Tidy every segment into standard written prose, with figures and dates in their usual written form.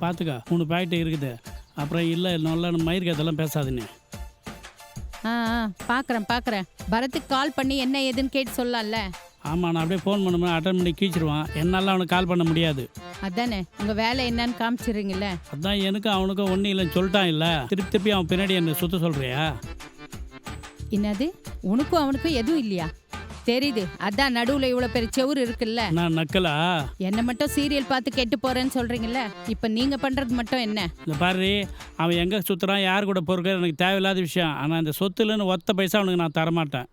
பார்த்துக்கா 3 packet இருக்குது. அப்புறம் இல்லை நல்லா மயிருக்கு அதெல்லாம் பேசாதுன்னு. பார்க்குறேன். பரத்துக்கு கால் பண்ணி என்ன ஏதுன்னு கேட்டு சொல்லலாம்ல. ஆமாம், நான் அப்படியே ஃபோன் பண்ணும்போது அட்டன் பண்ணி கீச்சிருவான். என்னால் அவனுக்கு கால் பண்ண முடியாது. அதானே உங்கள் வேலை என்னன்னு காமிச்சிடுறீங்கள. அதான் எனக்கும் அவனுக்கும் ஒன்றும் இல்லைன்னு சொல்லிட்டான். இல்லை திருப்பி அவன் பின்னாடி என்னை சுற்ற சொல்கிறியா? என்னது உனக்கும் அவனுக்கும் எதுவும் இல்லையா? தெரியுது, அதான் நடுவில் இவ்வளோ பெரிய செவுரு இருக்குல்ல. நான் நக்கலா? என்னை மட்டும் சீரியல் பார்த்து கெட்டு போகிறேன்னு சொல்கிறீங்களே, இப்போ நீங்கள் பண்ணுறது மட்டும் என்ன? இந்த பாரு, அவன் எங்கே சுற்றுறான், யார் கூட பொறுக்கிற எனக்கு தேவையில்லாத விஷயம். ஆனால் இந்த சொத்துலன்னு ஒத்த பைசா அவனுக்கு நான் தரமாட்டேன்.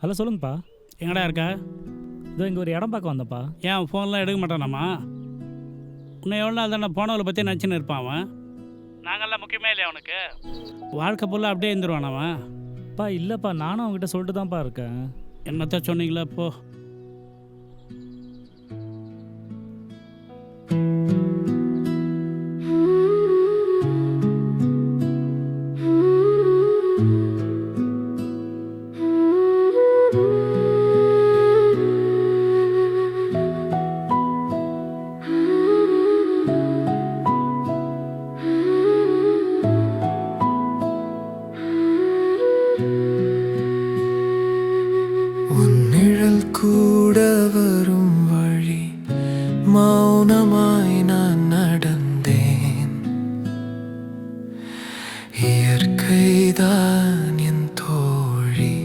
ஹலோ சொல்லுங்கப்பா. எங்கடா இருக்கா? இதோ இங்கே ஒரு இடம் பார்க்க வந்தப்பா. ஏன் ஃபோன்லாம் எடுக்க மாட்டானாம்மா? இன்னும் எவ்வளோ நாள் தானே போனவளை பற்றி நினச்சின்னு இருப்பான் அவன். நாங்கள்லாம் முக்கியமே இல்லையா அவனுக்கு? வாழ்க்கை ஃபுல்லாக அப்படியே இருந்துருவான் அவன். பா இல்லைப்பா, நானும் அவங்ககிட்ட சொல்லிட்டு தான்ப்பா இருக்கேன். என்னத்த சொன்னீங்களா இப்போ? கூட வரும் வழி மௌனமாய் நான் நடந்தேன். இயற்கைதான் என் தோழி.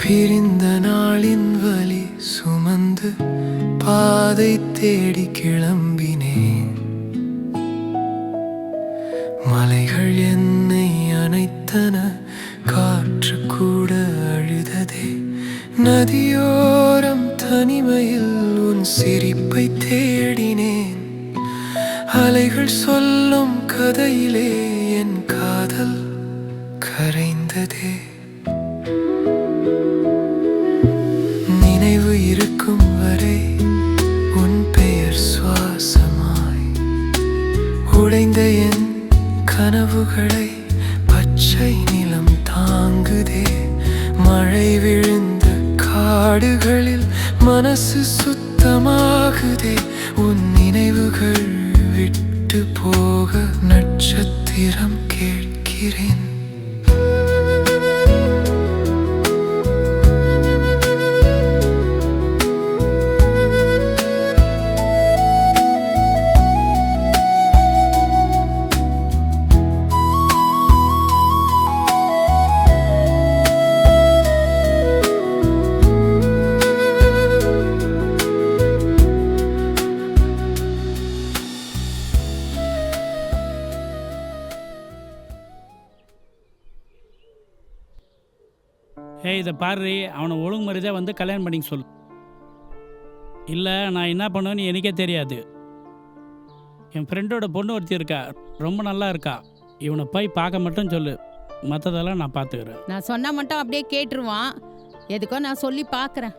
பிரிந்த நாளின் வலி சுமந்து பாதை தேடி கிளம்பினேன். மலைகள் என்னை அணைத்தன, காற்று கூட அழுததே. நதியோரம் தனிமையில் உன் சிரிப்பை தேடினேன். அலைகள் சொல்லும் கதையிலே என் காதல் கரைந்ததே. நினைவு இருக்கும் வரை உன் பெயர் சுவாசமாய் உடைந்த என் கனவுகளை பச்சை நிலம் தாங்குதே. மழை விழுந்த காடுகளில் மனசு சுத்தமாகுதே. உன் நினைவுகள் விட்டு போக நட்சத்திரம் கேட்கிறேன். ஏய், இதை பாரு, அவனை ஒழுங்குமுறையாக வந்து கல்யாணம் பண்ணிக்க சொல்லு. இல்லை நான் என்ன பண்ணுவேன்னு எனக்கே தெரியாது. என் ஃப்ரெண்டோட பொண்ணு ஒருத்தி இருக்கா, ரொம்ப நல்லா இருக்கா. இவனை போய் பார்க்க மட்டும் சொல்லு, மற்றதெல்லாம் நான் பார்த்துக்கிறேன். நான் சொன்னால் மட்டும் அப்படியே கேட்டுருவான். எதுக்கோ நான் சொல்லி பார்க்குறேன்.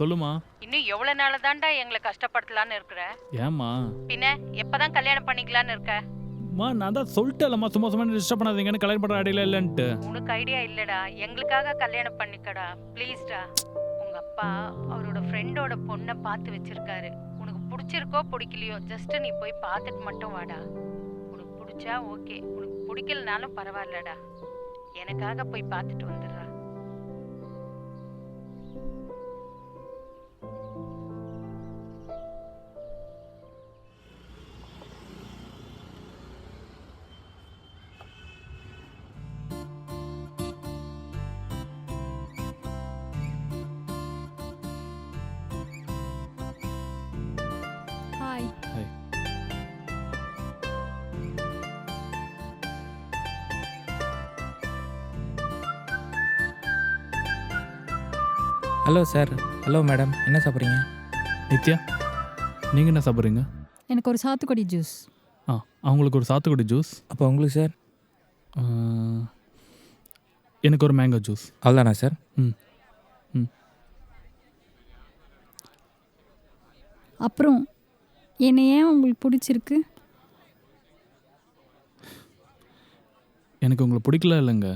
சொல்லுமா. இன்னும் எவ்வளவு நாள் தான்டா எங்களை கஷ்டப்படுத்தலான்னு இருக்கிற? ஏம்மா? பின்ன எப்பதான் கல்யாணம் பண்ணிக்கலான்னு இருக்க? நான் தான் சொல்லிட்டேன்லம்மா, சும்மா சும்மா டிஸ்டர்ப் பண்ணாதீங்கன்னு. கல்யாணம் பண்ணுற ஐடியா இல்லைன்ட்டு. உனக்கு ஐடியா இல்லடா, எங்களுக்காக கல்யாணம் பண்ணிக்கடா ப்ளீஸ்டா. உங்க அப்பா அவரோட ஃப்ரெண்டோட பொண்ணை பார்த்து வச்சிருக்காரு. உனக்கு பிடிச்சிருக்கோ பிடிக்கலையோ ஜஸ்ட் நீ போய் பார்த்துட்டு மட்டும் வாடா. உனக்கு பிடிச்சா ஓகே, உனக்கு பிடிக்கலனாலும் பரவாயில்லடா. எனக்காக போய் பார்த்துட்டு வந்துடுறா. Hello sir. ஹலோ மேடம், என்ன சாப்பிட்றீங்க? நித்யா, நீங்கள் என்ன சாப்பிட்றீங்க? எனக்கு ஒரு சாத்துக்குடி ஜூஸ். அவங்களுக்கு ஒரு சாத்துக்குடி ஜூஸ். அப்போ உங்களுக்கு சார்? எனக்கு ஒரு மேங்கோ ஜூஸ். அவ்வளோதானா சார்? அப்புறம் என்னை ஏன் உங்களுக்கு பிடிச்சிருக்கு? எனக்கு உங்களை பிடிக்கல இல்லைங்க,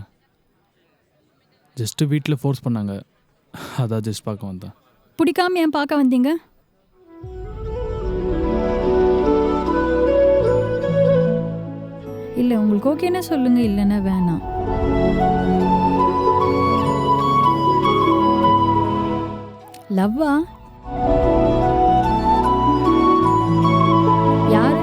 ஜஸ்ட்டு வீட்டில் ஃபோர்ஸ் பண்ணாங்க, அதான் ஜஸ்ட் பார்க்க வந்தேன். பிடிக்காம ஏன் பார்க்க வந்தீங்க? இல்லை, உங்களுக்கு ஓகேன்னா சொல்லுங்க, இல்லைன்னா வேணாம். லவ்வா? யாரு?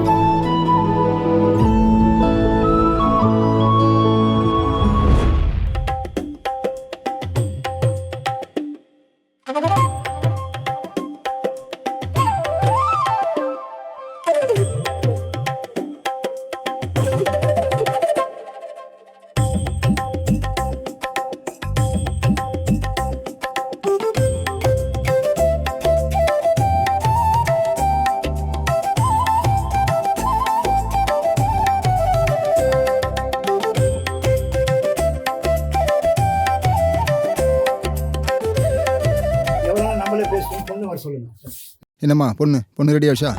என்னம்மா பொண்ணு ரெடி ஆச்சா?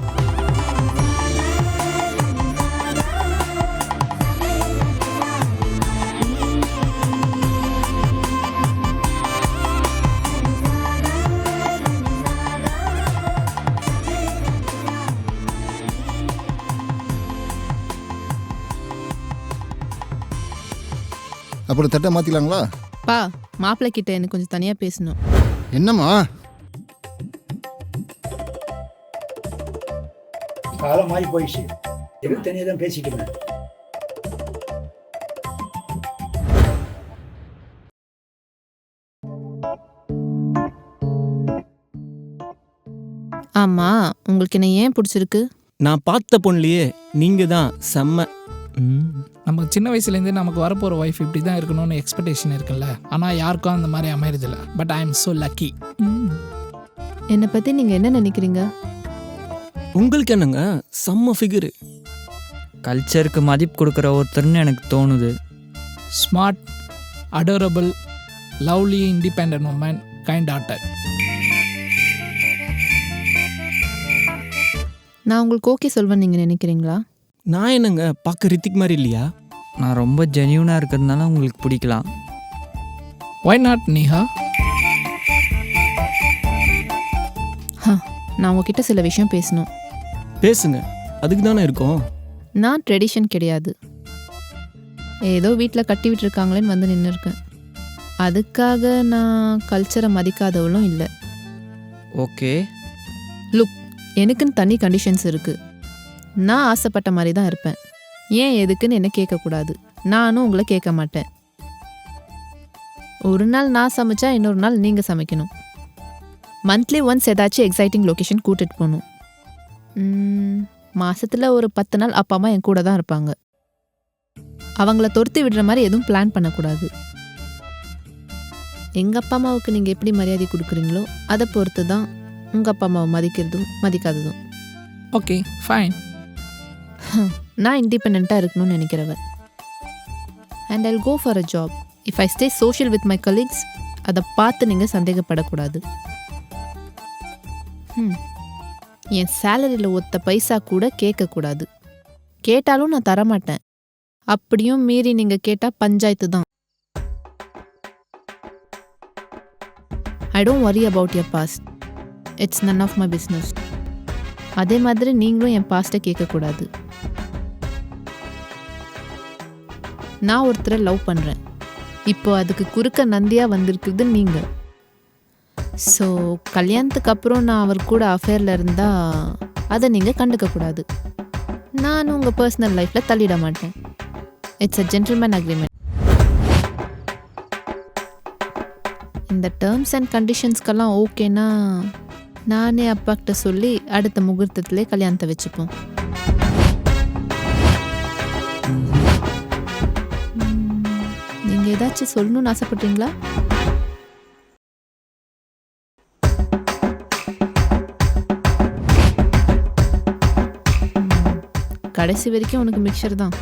அப்புறம் தட்டை மாத்திக்கலாங்களா? பா, மாப்பிள்ளை கிட்ட எனக்கு கொஞ்சம் தனியா பேசணும். என்னம்மா காலம் மாறி போயிடுச்சு, எதுவும் தனியாக தான் பேசிக்கிறேன். ஆமா, உங்களுக்கு என்ன ஏன் பிடிச்சிருக்கு? நான் பார்த்த பொண்ணுலையே நீங்கள் தான் செம்ம. நமக்கு சின்ன வயசுலேருந்தே நமக்கு வரப்போகிற ஒய்ஃப் இப்படி தான் இருக்கணும்னு எக்ஸ்பெக்டேஷன் இருக்குல்ல. ஆனால் யாருக்கும் அந்த மாதிரி அமையறதில்ல. But I am so lucky. என்னை பற்றி நீங்கள் என்ன நினைக்கிறீங்க? உங்களுக்கு என்னங்க செம்ம ஃபிகரு. கல்ச்சருக்கு மதிப்பு கொடுக்குற ஒருத்தர்னு எனக்கு தோணுது. Smart, adorable, lovely, independent woman, kind daughter. நான் உங்களுக்கு ஓகே சொல்வேன் நீங்கள் நினைக்கிறீங்களா? நான் என்னங்க பார்க்க ரித்திக் மாதிரி இல்லையா? நான் ரொம்ப ஜென்யூனாக இருக்கிறதுனால உங்களுக்கு பிடிக்கலாம். Why not Neha? நான் உங்ககிட்ட சில விஷயம் பேசணும். பேசுங்க, அதுக்கு தானே இருக்கோம். நான் ட்ரெடிஷன் கிடையாது, ஏதோ வீட்டில் கட்டி விட்டுருக்காங்களேன்னு வந்து நின்று இருக்கேன். அதுக்காக நான் கல்ச்சரை மதிக்காதவளும் இல்லை. ஓகே, லுக், எனக்குன்னு தனி கண்டிஷன்ஸ் இருக்குது. நான் ஆசைப்பட்ட மாதிரி தான் இருப்பேன். ஏன் எதுக்குன்னு என்ன கேட்கக்கூடாது, நானும் உங்களை கேட்க மாட்டேன். ஒரு நாள் நான் சமைச்சா இன்னொரு நாள் நீங்கள் சமைக்கணும். மந்த்லி ஒன்ஸ் ஏதாச்சும் எக்ஸைட்டிங் லொக்கேஷன் கூட்டிகிட்டு போகணும். மாதத்தில் ஒரு 10 நாள் அப்பா அம்மா என் கூட தான் இருப்பாங்க. அவங்கள துரத்தி விடுற மாதிரி எதுவும் பிளான் பண்ணக்கூடாது. எங்கள் அப்பா அம்மாவுக்கு நீங்கள் எப்படி மரியாதை கொடுக்குறீங்களோ அதை பொறுத்து தான் உங்கள் அப்பா அம்மாவை மதிக்கிறதும் மதிக்காததும். Okay, fine. நான் இண்டிபெண்ட்டாக இருக்கணும்னு நினைக்கிறவன். And I'll go for a job. If I stay social with my colleagues, அதை பார்த்து நீங்கள் சந்தேகப்படக்கூடாது. என் சேலரியில் ஒத்த பைசா கூட கேட்கக்கூடாது. கேட்டாலும் நான் தரமாட்டேன். அப்படியும் மீறி நீங்கள் கேட்டால் பஞ்சாயத்து தான். I don't worry about your past, it's none of my business. அதே மாதிரி நீங்களும் என் பாஸ்ட்டை கேட்கக்கூடாது. நான் ஒருத்தரை லவ் பண்ணுறேன். இப்போ அதுக்கு குறுக்க நந்தியாக வந்திருக்குது நீங்கள். ஸோ கல்யாணத்துக்கு அப்புறம் நான் அவர் கூட அஃபேரில் இருந்தால் அதை நீங்கள் கண்டுக்கக்கூடாது. நான் உங்கள் பர்சனல் லைஃப்பில் தள்ளிட மாட்டேன். It's a gentleman agreement. இந்த டேர்ம்ஸ் அண்ட் கண்டிஷன்ஸ்க்கெல்லாம் ஓகேனா நானே அப்பாக்கிட்ட சொல்லி அடுத்த முகூர்த்தத்திலே கல்யாணத்தை வச்சுப்போம். நீங்கள் ஏதாச்சும் சொல்லணும்னு ஆசைப்பட்றீங்களா? கடைசி வரைக்கும் உனக்கு மிக்சர் தான்.